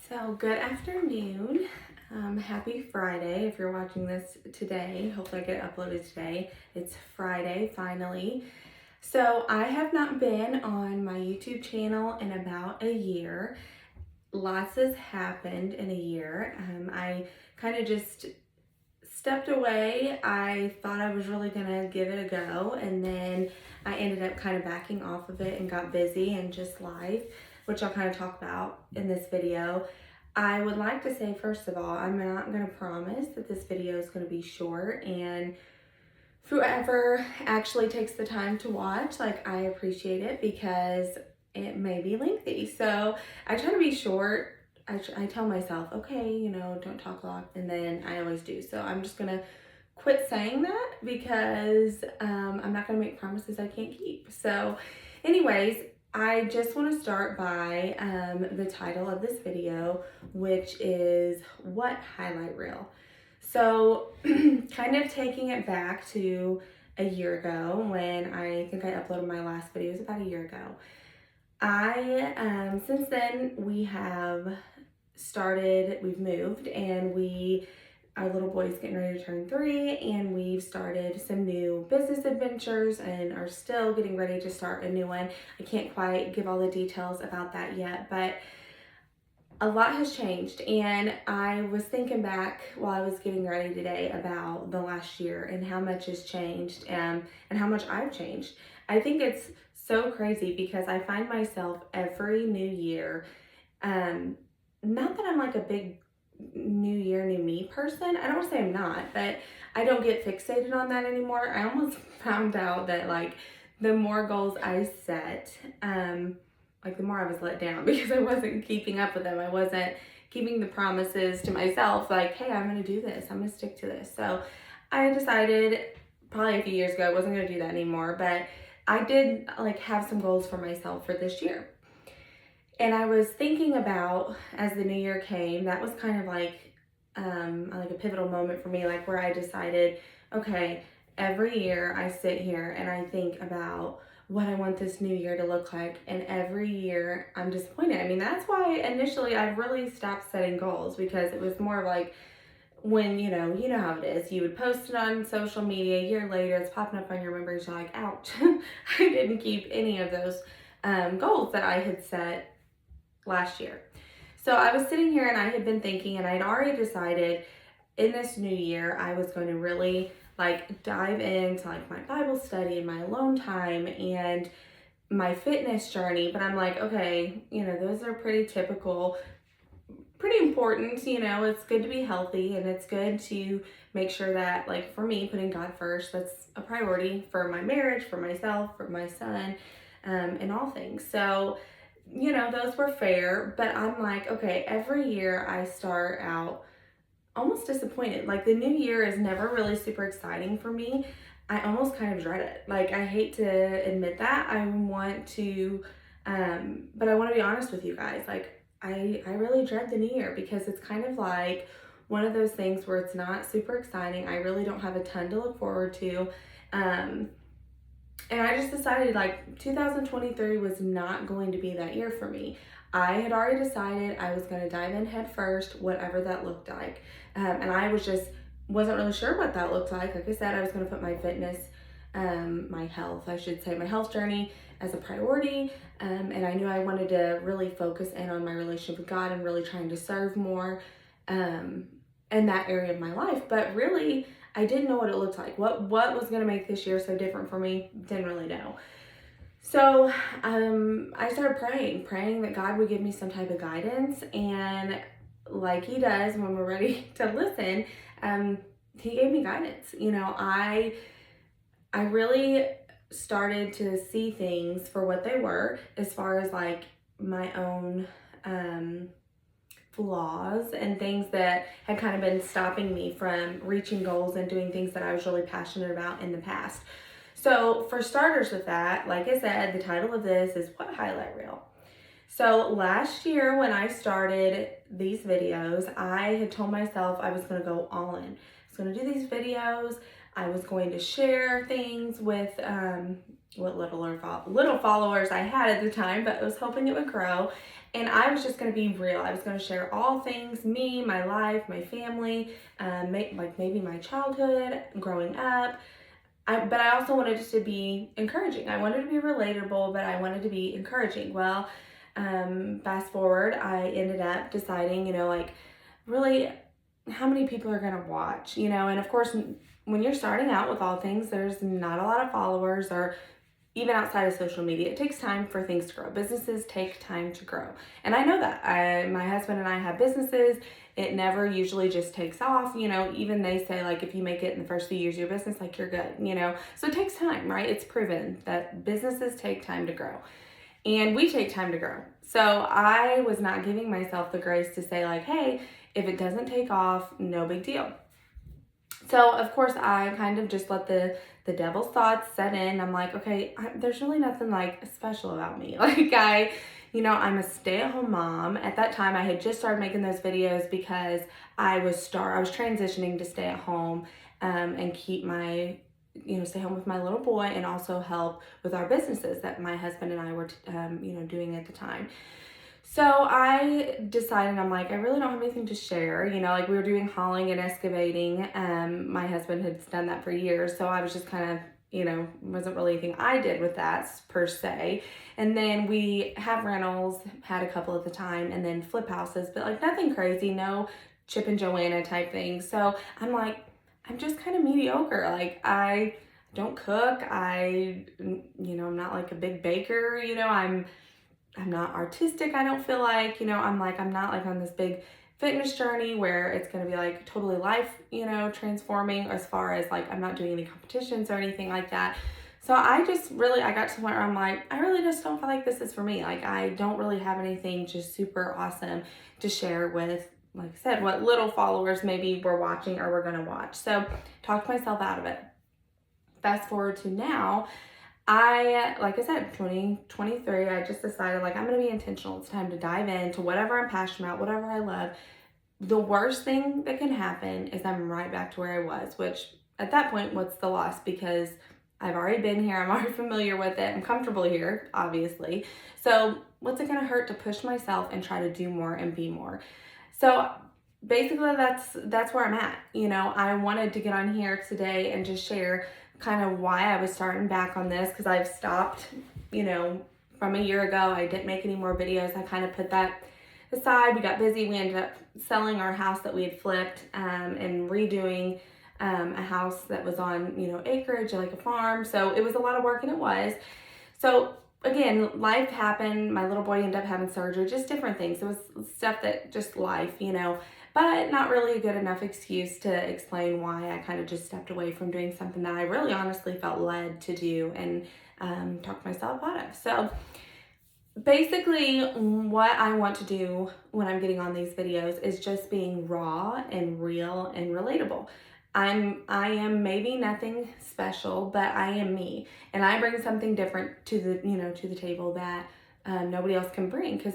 So, good afternoon. Happy Friday if you're watching this today. Hopefully, I get it uploaded today. It's Friday finally. So, I have not been on my YouTube channel in about a year. Lots has happened in a year. I kind of just stepped away. I thought I was really gonna give it a go, and then I ended up kind of backing off of it and got busy and just life, which I'll kind of talk about in this video. I would like to say, first of all, I'm not gonna promise that this video is gonna be short, and whoever actually takes the time to watch, like, I appreciate it because it may be lengthy. So I try to be short. I tell myself, okay, don't talk a lot, and then I always do. So I'm just gonna quit saying that because I'm not gonna make promises I can't keep. So, anyways, I just want to start by the title of this video, which is What Highlight Reel? So, kind of taking it back to a year ago when I think I uploaded my last video. It was about a year ago. Since then, we've moved, and our little boy's getting ready to turn 3, and we've started some new business adventures and are still getting ready to start a new one. I can't quite give all the details about that yet, but a lot has changed, and I was thinking back while I was getting ready today about the last year and how much has changed, and how much I've changed. I think it's so crazy because I find myself every new year, not that I'm like a big new year, new me person. I don't want to say I'm not, but I don't get fixated on that anymore. I almost found out that like the more goals I set, like the more I was let down because I wasn't keeping up with them. I wasn't keeping the promises to myself like, hey, I'm going to do this. I'm going to stick to this. So I decided probably a few years ago I wasn't going to do that anymore, but I did like have some goals for myself for this year. And I was thinking about, as the new year came, that was kind of like a pivotal moment for me, like where I decided, okay, every year I sit here and I think about what I want this new year to look like, and every year I'm disappointed. I mean, that's why initially I really stopped setting goals, because it was more like when, you know how it is. You would post it on social media, a year later it's popping up on your memories, you're like, ouch, I didn't keep any of those goals that I had set last year. So I was sitting here and I had been thinking, and I'd already decided in this new year I was going to really like dive into like my Bible study and my alone time and my fitness journey. But I'm like, okay, those are pretty typical, pretty important. It's good to be healthy, and it's good to make sure that, like, for me, putting God first, that's a priority for my marriage, for myself, for my son, and all things. So those were fair, but I'm like, okay, every year I start out almost disappointed. Like, the new year is never really super exciting for me. I almost kind of dread it. Like, I hate to admit that. I want to, but I want to be honest with you guys. Like, I really dread the new year because it's kind of like one of those things where it's not super exciting. I really don't have a ton to look forward to. And I just decided like 2023 was not going to be that year for me. I had already decided I was going to dive in head first, whatever that looked like. And I wasn't really sure what that looked like. Like I said, I was going to put my fitness, my health journey as a priority. And I knew I wanted to really focus in on my relationship with God and really trying to serve more in that area of my life. But really, I didn't know what it looked like. What was going to make this year so different for me? Didn't really know. So I started praying that God would give me some type of guidance. And like he does when we're ready to listen, he gave me guidance. I really started to see things for what they were, as far as like my own flaws and things that had kind of been stopping me from reaching goals and doing things that I was really passionate about in the past. So for starters with that, like I said, the title of this is What Highlight Reel? So last year when I started these videos, I had told myself I was going to go all in. I was going to do these videos. I was going to share things with what little followers I had at the time, but I was hoping it would grow. And I was just going to be real. I was going to share all things, me, my life, my family, like maybe my childhood, growing up. But I also wanted it to be encouraging. I wanted to be relatable, but I wanted to be encouraging. Well, fast forward, I ended up deciding, like really how many people are going to watch, and of course, when you're starting out with all things, there's not a lot of followers, or even outside of social media, it takes time for things to grow. Businesses take time to grow. And I know that. My husband and I have businesses. It never usually just takes off. Even they say, like, if you make it in the first few years of your business, like, you're good, So it takes time, right? It's proven that businesses take time to grow. And we take time to grow. So I was not giving myself the grace to say, like, hey, if it doesn't take off, no big deal. So, of course, I kind of just let the devil's thoughts set in. I'm like, okay, there's really nothing, like, special about me. Like, I'm a stay-at-home mom. At that time, I had just started making those videos because I was transitioning to stay at home and keep my, stay home with my little boy, and also help with our businesses that my husband and I were, doing at the time. So I decided, I'm like, I really don't have anything to share. Like, we were doing hauling and excavating. My husband had done that for years. So I was just kind of, wasn't really anything I did with that per se. And then we have rentals, had a couple at the time, and then flip houses, but like nothing crazy, no Chip and Joanna type thing. So I'm like, I'm just kind of mediocre. Like, I don't cook. I'm not like a big baker. I'm not artistic, I don't feel like, I'm not like on this big fitness journey where it's going to be like totally life, transforming, as far as like, I'm not doing any competitions or anything like that. So I got to the point where I'm like, I really just don't feel like this is for me. Like, I don't really have anything just super awesome to share with, like I said, what little followers maybe were watching or were going to watch. So talked myself out of it. Fast forward to now, like I said, 2023, I just decided, like, I'm going to be intentional. It's time to dive into whatever I'm passionate about, whatever I love. The worst thing that can happen is I'm right back to where I was, which at that point, what's the loss? Because I've already been here. I'm already familiar with it. I'm comfortable here, obviously. So what's it going to hurt to push myself and try to do more and be more? So basically, that's where I'm at. I wanted to get on here today and just share kind of why I was starting back on this, because I've stopped, from a year ago. I didn't make any more videos. I kind of put that aside. We got busy. We ended up selling our house that we had flipped and redoing a house that was on, acreage, like a farm. So it was a lot of work, and it was. So again, life happened. My little boy ended up having surgery, just different things. It was stuff that just life, but not really a good enough excuse to explain why I kind of just stepped away from doing something that I really honestly felt led to do and talked myself out of. So basically, what I want to do when I'm getting on these videos is just being raw and real and relatable. I am maybe nothing special, but I am me, and I bring something different to the table that nobody else can bring, because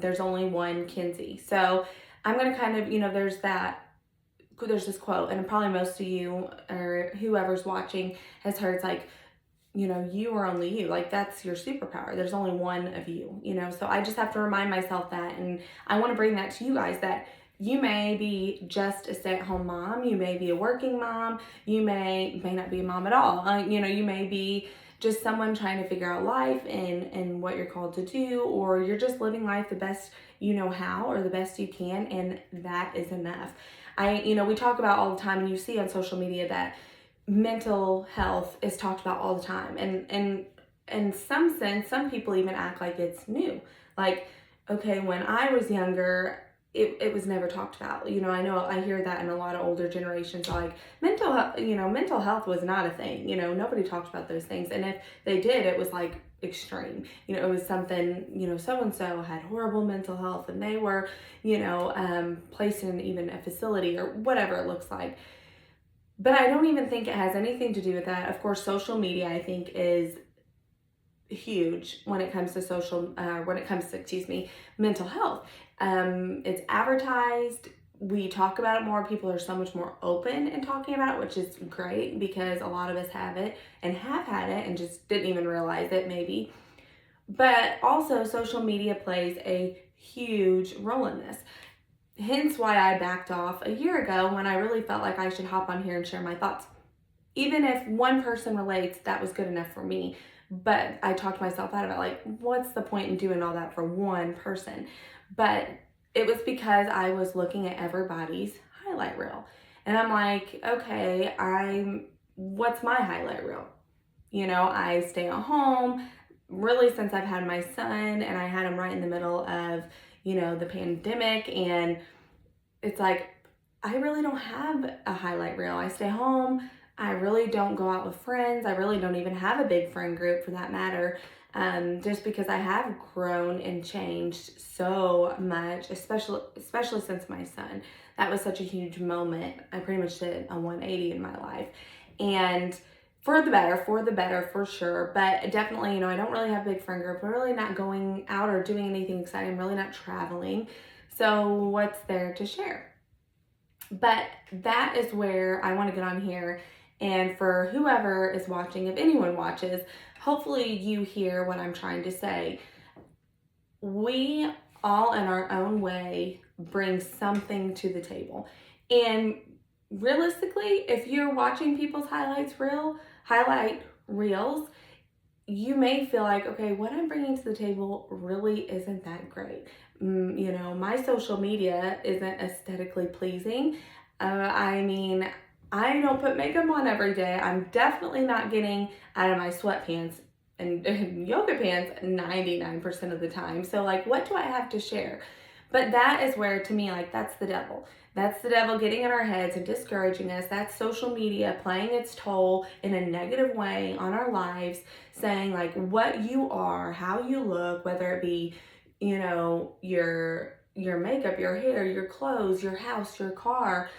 there's only one Kenzie. So I'm gonna kind of, there's this quote, and probably most of you or whoever's watching has heard. It's like, you are only you. Like, that's your superpower. There's only one of you, So I just have to remind myself that, and I want to bring that to you guys, that you may be just a stay-at-home mom. You may be a working mom. You may not be a mom at all. You may be just someone trying to figure out life and what you're called to do, or you're just living life the best you know how, or the best you can, and that is enough. We talk about all the time, and you see on social media that mental health is talked about all the time, and in some sense, some people even act like it's new. Like, okay, when I was younger, it was never talked about. I know I hear that in a lot of older generations, like mental health was not a thing. Nobody talked about those things. And if they did, it was like extreme. It was something, so-and-so had horrible mental health, and they were, placed in even a facility or whatever it looks like. But I don't even think it has anything to do with that. Of course, social media, I think, is huge when it comes to mental health. It's advertised. We talk about it more. People are so much more open in talking about it, which is great, because a lot of us have it and have had it and just didn't even realize it maybe. But also, social media plays a huge role in this. Hence why I backed off a year ago when I really felt like I should hop on here and share my thoughts. Even if one person relates, that was good enough for me. But I talked myself out of it, like, what's the point in doing all that for one person? But it was because I was looking at everybody's highlight reel. And I'm like, okay, what's my highlight reel? You know, I stay at home really since I've had my son, and I had him right in the middle of, you know, the pandemic. And it's like, I really don't have a highlight reel. I stay home. I really don't go out with friends. I really don't even have a big friend group for that matter. Just because I have grown and changed so much, especially since my son. That was such a huge moment. I pretty much did a 180 in my life. And for the better, for sure. But definitely, you know, I don't really have a big friend group. I'm really not going out or doing anything exciting. I'm really not traveling. So what's there to share? But that is where I want to get on here. And for whoever is watching, if anyone watches, hopefully you hear what I'm trying to say. We all in our own way bring something to the table. And realistically, if you're watching people's highlight reels, you may feel like, okay, what I'm bringing to the table really isn't that great. You know, my social media isn't aesthetically pleasing. I mean, I don't put makeup on every day. I'm definitely not getting out of my sweatpants and yoga pants 99% of the time. So like, what do I have to share? But that is where, to me, like, that's the devil. That's the devil getting in our heads and discouraging us. That's social media playing its toll in a negative way on our lives, saying like what you are, how you look, whether it be, you know, your makeup, your hair, your clothes, your house, your car,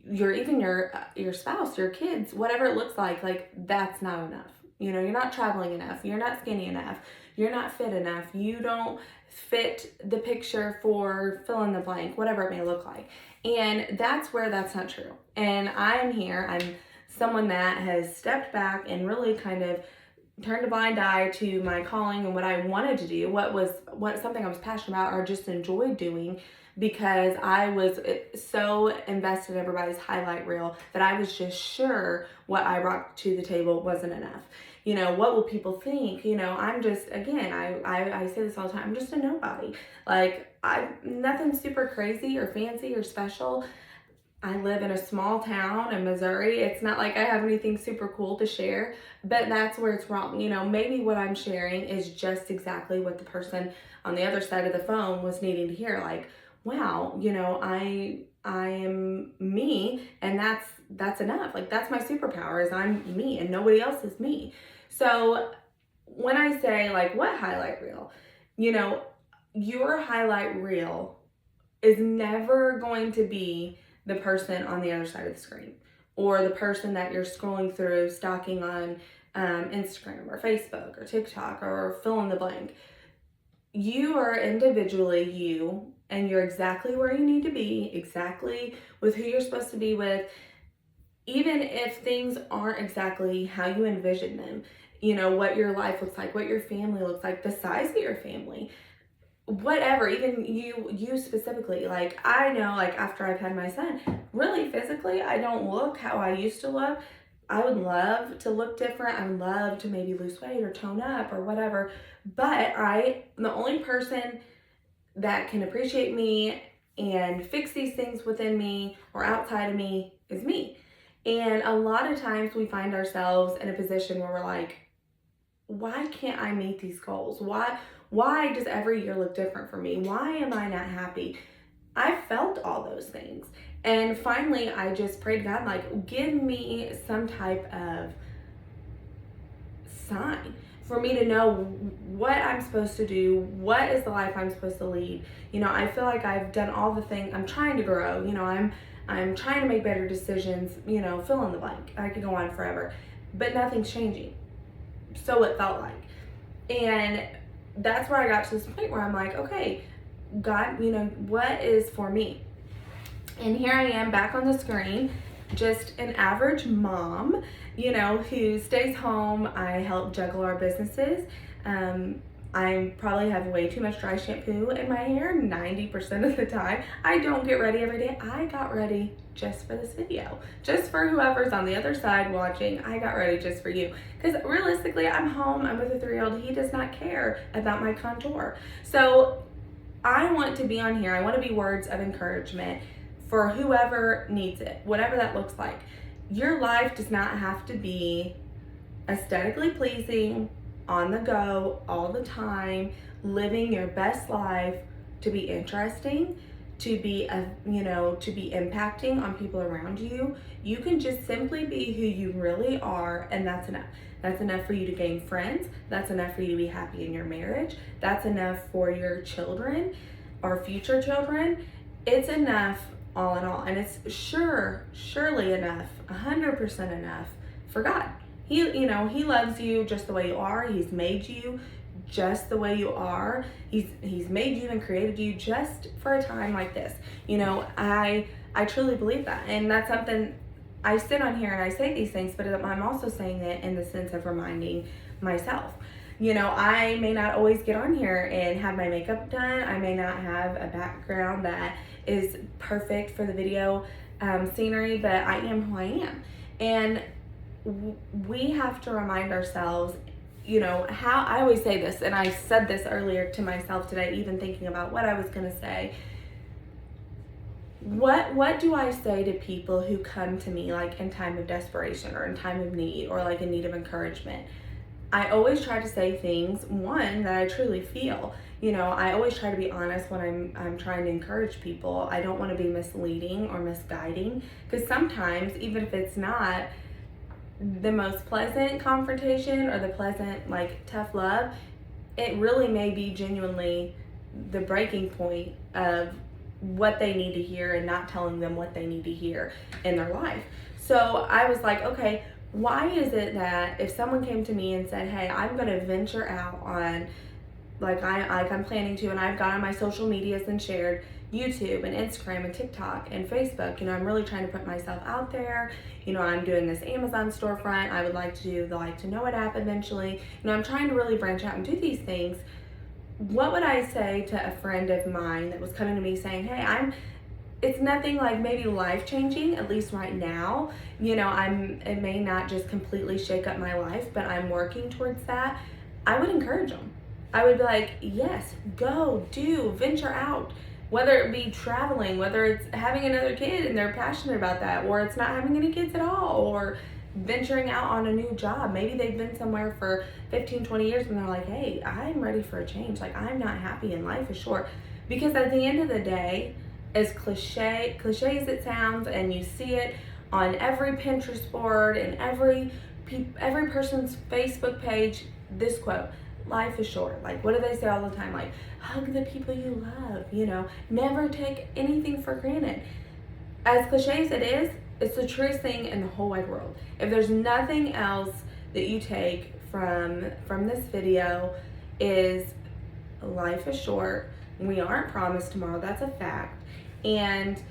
your spouse, your kids, whatever it looks like that's not enough. You know, you're not traveling enough, you're not skinny enough, you're not fit enough, you don't fit the picture for fill in the blank, whatever it may look like. And that's where that's not true. And I'm someone that has stepped back and really kind of turned a blind eye to my calling and what I wanted to do, what something I was passionate about or just enjoyed doing, because I was so invested in everybody's highlight reel that I was just sure what I brought to the table wasn't enough. You know, what will people think? You know, I'm just, again, I say this all the time, I'm just a nobody. Like, I'm nothing super crazy or fancy or special. I live in a small town in Missouri. It's not like I have anything super cool to share, but that's where it's wrong. You know, maybe what I'm sharing is just exactly what the person on the other side of the phone was needing to hear. Like, wow, you know, I am me, and that's enough. Like, that's my superpower, is I'm me and nobody else is me. So when I say like, what highlight reel, you know, your highlight reel is never going to be the person on the other side of the screen, or the person that you're scrolling through, stalking on Instagram or Facebook or TikTok or fill in the blank. You are individually you, and you're exactly where you need to be, exactly with who you're supposed to be with, even if things aren't exactly how you envision them. You know, what your life looks like, what your family looks like, the size of your family, whatever, even you specifically. Like, I know, like, after I've had my son, really physically, I don't look how I used to look. I would love to look different. I would love to maybe lose weight or tone up or whatever. But the only person that can appreciate me and fix these things within me or outside of me is me. And a lot of times we find ourselves in a position where we're like, why can't I meet these goals? Why does every year look different for me? Why am I not happy? I felt all those things. And finally, I just prayed to God, like, give me some type of sign for me to know what I'm supposed to do, what is the life I'm supposed to lead. You know, I feel like I've done all the things. I'm trying to grow. You know, I'm trying to make better decisions. You know, fill in the blank. I could go on forever, but nothing's changing. So it felt like. And that's where I got to this point where I'm like, okay, God, you know, what is for me? And here I am back on the screen, just an average mom, you know, who stays home. I help juggle our businesses. I probably have way too much dry shampoo in my hair 90% of the time. I don't get ready every day. I got ready just for this video. Just for whoever's on the other side watching, I got ready just for you. Because realistically, I'm home, I'm with a 3-year-old. He does not care about my contour. So I want to be on here. I want to be words of encouragement for whoever needs it, whatever that looks like. Your life does not have to be aesthetically pleasing, on the go, all the time, living your best life to be interesting, to be to be impacting on people around you. You can just simply be who you really are, and that's enough. That's enough for you to gain friends. That's enough for you to be happy in your marriage. That's enough for your children or future children. It's enough all in all. And it's surely enough, 100% enough for God. He loves you just the way you are. He's made you just the way you are. He's made you and created you just for a time like this. I truly believe that. And that's something I sit on here and I say these things, but I'm also saying it in the sense of reminding myself. I may not always get on here and have my makeup done. I may not have a background that is perfect for the video scenery, but I am who I am. And we have to remind ourselves, how I always say this, and I said this earlier to myself today, even thinking about what I was going to say. What do I say to people who come to me like in time of desperation or in time of need or like in need of encouragement? I always try to say things, one, that I truly feel. I always try to be honest when I'm trying to encourage people. I don't want to be misleading or misguiding, because sometimes, even if it's not the most pleasant confrontation or the pleasant, like, tough love, it really may be genuinely the breaking point of what they need to hear and not telling them what they need to hear in their life. So I was like, okay, why is it that if someone came to me and said, hey, I'm going to venture out on, like I'm planning to, and I've got on my social medias and shared YouTube and Instagram and TikTok and Facebook, I'm really trying to put myself out there. I'm doing this Amazon storefront. I would like to do the Like to Know It app eventually. I'm trying to really branch out and do these things. What would I say to a friend of mine that was coming to me saying, hey, it's nothing like maybe life-changing, at least right now. It may not just completely shake up my life, but I'm working towards that. I would encourage them. I would be like, yes, go, do, venture out. Whether it be traveling, whether it's having another kid and they're passionate about that, or it's not having any kids at all, or venturing out on a new job. Maybe they've been somewhere for 15, 20 years and they're like, hey, I'm ready for a change. Like, I'm not happy and life is short. Because at the end of the day, as cliche as it sounds, and you see it on every Pinterest board and every person's Facebook page, this quote, life is short. Like, what do they say all the time? Like, hug the people you love, never take anything for granted. As cliche as it is, it's the truest thing in the whole wide world. If there's nothing else that you take from this video, is life is short. We aren't promised tomorrow. That's a fact. And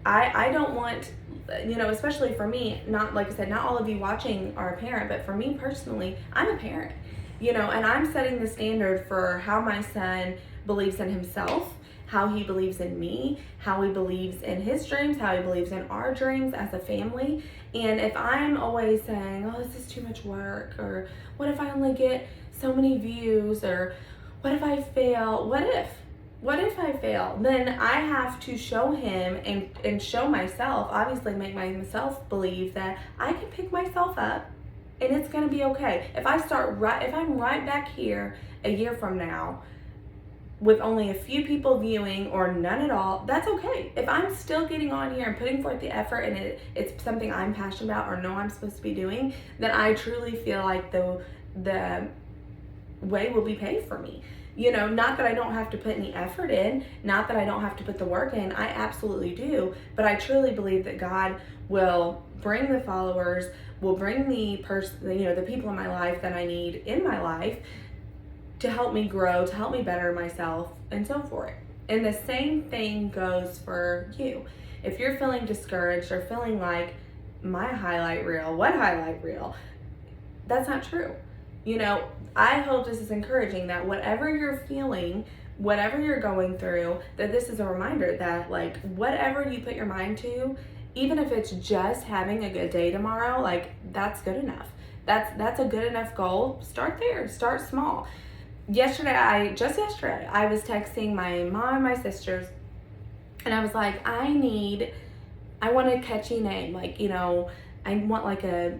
I don't want, especially for me, not, like I said, not all of you watching are a parent, but for me personally, I'm a parent, and I'm setting the standard for how my son believes in himself, how he believes in me, how he believes in his dreams, how he believes in our dreams as a family. And if I'm always saying, oh, this is too much work, or what if I only get so many views, or what if I fail? What if I fail? Then I have to show him and show myself, obviously make myself believe that I can pick myself up and it's gonna be okay. If I'm right back here a year from now with only a few people viewing or none at all, that's okay. If I'm still getting on here and putting forth the effort and it's something I'm passionate about or know I'm supposed to be doing, then I truly feel like the way will be paid for me. Not that I don't have to put any effort in, not that I don't have to put the work in, I absolutely do, but I truly believe that God will bring the followers, will bring the people in my life that I need in my life to help me grow, to help me better myself, and so forth. And the same thing goes for you. If you're feeling discouraged or feeling like, my highlight reel, what highlight reel? That's not true. You know, I hope this is encouraging that whatever you're feeling, whatever you're going through, that this is a reminder that, like, whatever you put your mind to, even if it's just having a good day tomorrow, like, that's good enough. That's a good enough goal. Start there. Start small. Yesterday, I was texting my mom and my sisters, and I was like, I want a catchy name, like, you know, I want like a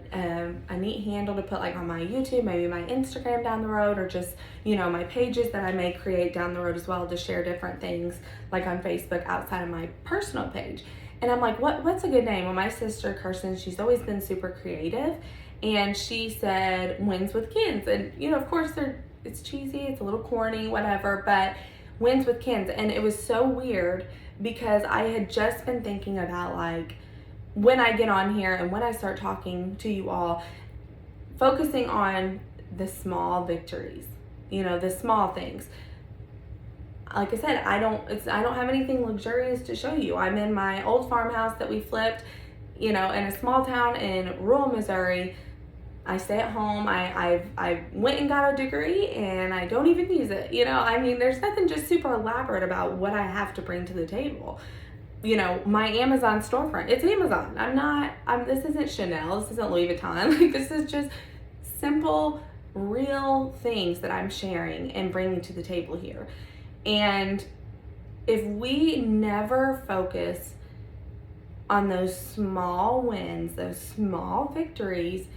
neat handle to put like on my YouTube, maybe my Instagram down the road, or just, you know, my pages that I may create down the road as well to share different things like on Facebook outside of my personal page. And I'm like, what's a good name? Well, my sister Kirsten, she's always been super creative, and she said Wins with Kins. And you know, of course it's cheesy, it's a little corny, whatever, but Wins with Kins. And it was so weird because I had just been thinking about, like, when I get on here and when I start talking to you all, focusing on the small victories, you know, the small things. Like I said, I don't have anything luxurious to show you. I'm in my old farmhouse that we flipped, you know, in a small town in rural Missouri. I stay at home. I went and got a degree and I don't even use it. You know, I mean, there's nothing just super elaborate about what I have to bring to the table. You know, my Amazon storefront, it's Amazon. This isn't Chanel, this isn't Louis Vuitton. Like, this is just simple, real things that I'm sharing and bringing to the table here. And if we never focus on those small wins, those small victories,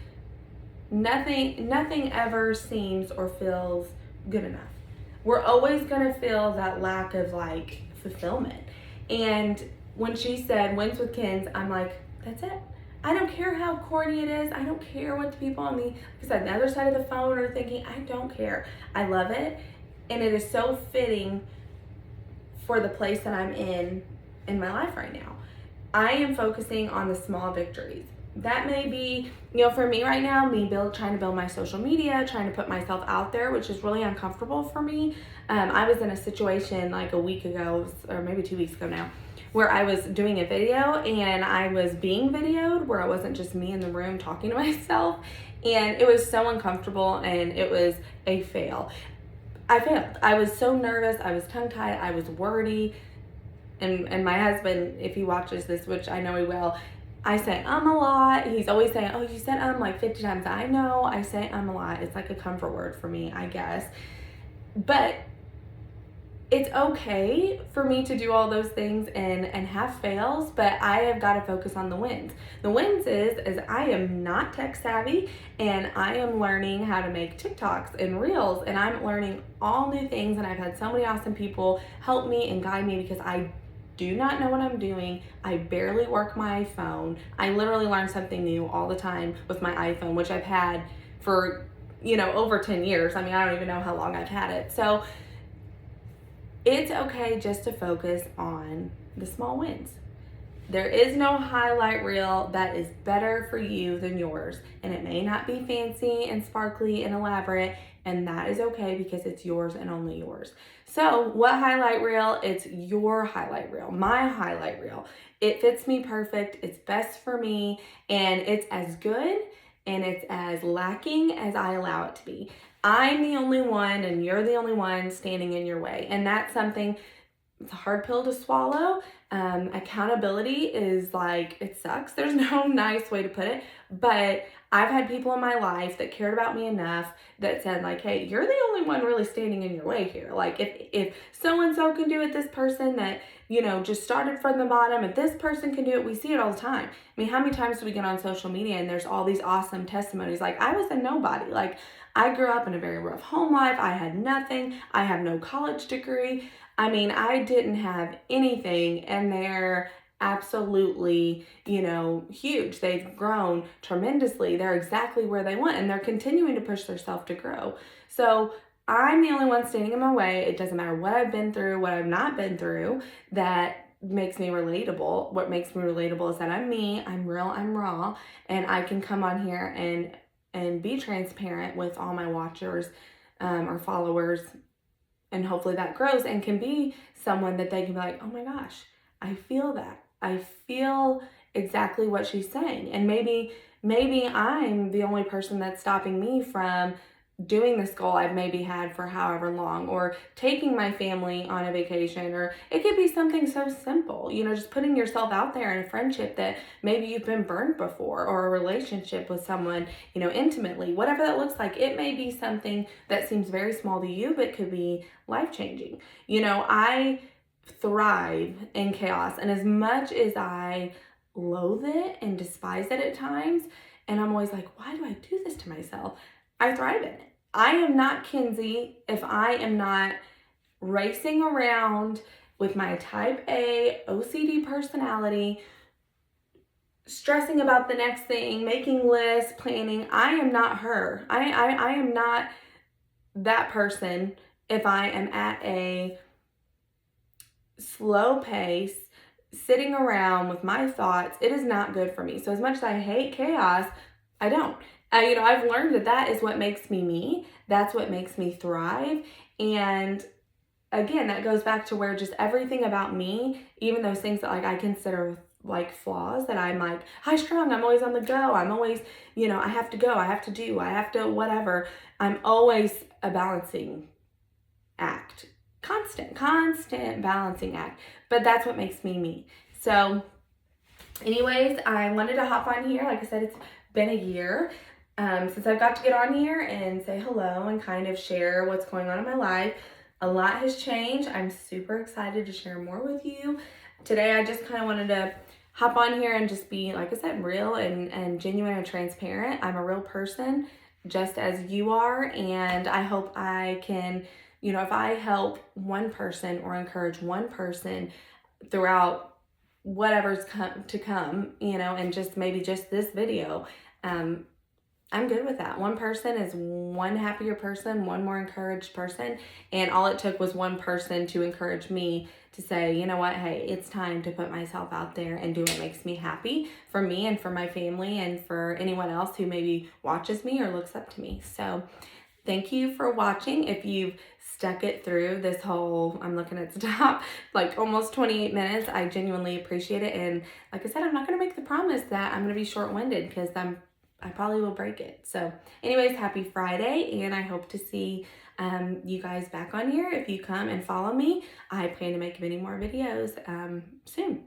nothing ever seems or feels good enough. We're always gonna feel that lack of, like, fulfillment. And when she said Wins with Kins, I'm like, that's it. I don't care how corny it is. I don't care what the people on the other side of the phone are thinking. I don't care. I love it. And it is so fitting for the place that I'm in my life right now. I am focusing on the small victories. That may be, you know, for me right now, trying to build my social media, trying to put myself out there, which is really uncomfortable for me. I was in a situation like a week ago, or maybe 2 weeks ago now, where I was doing a video and I was being videoed, where it wasn't just me in the room talking to myself. And it was so uncomfortable and it was a fail. I failed. I was so nervous. I was tongue-tied. I was wordy. And my husband, if he watches this, which I know he will, I say a lot. He's always saying, oh, you said like 50 times. I know I say a lot. It's like a comfort word for me, I guess. But it's okay for me to do all those things and have fails, but I have got to focus on the wins. The wins is I am not tech savvy, and I am learning how to make TikToks and Reels, and I'm learning all new things, and I've had so many awesome people help me and guide me because I do not know what I'm doing. I barely work my phone. I literally learn something new all the time with my iPhone, which I've had for, you know, over 10 years. I mean, I don't even know how long I've had it. So it's okay just to focus on the small wins. There is no highlight reel that is better for you than yours. And it may not be fancy and sparkly and elaborate, and that is okay because it's yours and only yours. So what highlight reel? It's your highlight reel, my highlight reel. It fits me perfect, it's best for me, and it's as good and it's as lacking as I allow it to be. I'm the only one and you're the only one standing in your way. And that's something, it's a hard pill to swallow. Accountability is like, it sucks. There's no nice way to put it, but I've had people in my life that cared about me enough that said, like, hey, you're the only one really standing in your way here. Like, if so-and-so can do it, this person that, you know, just started from the bottom, if this person can do it, we see it all the time. I mean, how many times do we get on social media and there's all these awesome testimonies? Like, I was a nobody. Like, I grew up in a very rough home life. I had nothing. I have no college degree. I mean, I didn't have anything, and they're absolutely, you know, huge. They've grown tremendously. They're exactly where they want, and they're continuing to push themselves to grow. So I'm the only one standing in my way. It doesn't matter what I've been through, what I've not been through, that makes me relatable. What makes me relatable is that I'm me, I'm real, I'm raw, and I can come on here and be transparent with all my watchers or followers. And hopefully that grows and can be someone that they can be like, oh my gosh, I feel that. I feel exactly what she's saying. And maybe I'm the only person that's stopping me from doing this goal I've maybe had for however long, or taking my family on a vacation, or it could be something so simple, just putting yourself out there in a friendship that maybe you've been burned before, or a relationship with someone, intimately, whatever that looks like. It may be something that seems very small to you, but could be life-changing. I thrive in chaos, and as much as I loathe it and despise it at times, and I'm always like, why do I do this to myself? I thrive in it. I am not Kenzie if I am not racing around with my type A OCD personality, stressing about the next thing, making lists, planning. I am not her. I am not that person if I am at a slow pace, sitting around with my thoughts. It is not good for me. So as much as I hate chaos, I don't. I've learned that is what makes me me. That's what makes me thrive. And again, that goes back to where just everything about me, even those things that I consider flaws, that I'm high strung, I'm always on the go, I'm always, I have to go, I have to do, I have to whatever. I'm always a balancing act. Constant balancing act. But that's what makes me me. So anyways, I wanted to hop on here. Like I said, it's been a year since I've got to get on here and say hello and kind of share what's going on in my life. A lot has changed. I'm super excited to share more with you. Today, I just kind of wanted to hop on here and just be, like I said, real and genuine and transparent. I'm a real person, just as you are, and I hope I can, if I help one person or encourage one person throughout whatever's to come, and just maybe just this video, I'm good with that. One person is one happier person, one more encouraged person. And all it took was one person to encourage me to say, you know what, hey, it's time to put myself out there and do what makes me happy for me and for my family and for anyone else who maybe watches me or looks up to me. So thank you for watching. If you've stuck it through this whole, I'm looking at the top, almost 28 minutes, I genuinely appreciate it. And like I said, I'm not going to make the promise that I'm going to be short-winded, because I probably will break it. So anyways, happy Friday, and I hope to see you guys back on here if you come and follow me. I plan to make many more videos soon.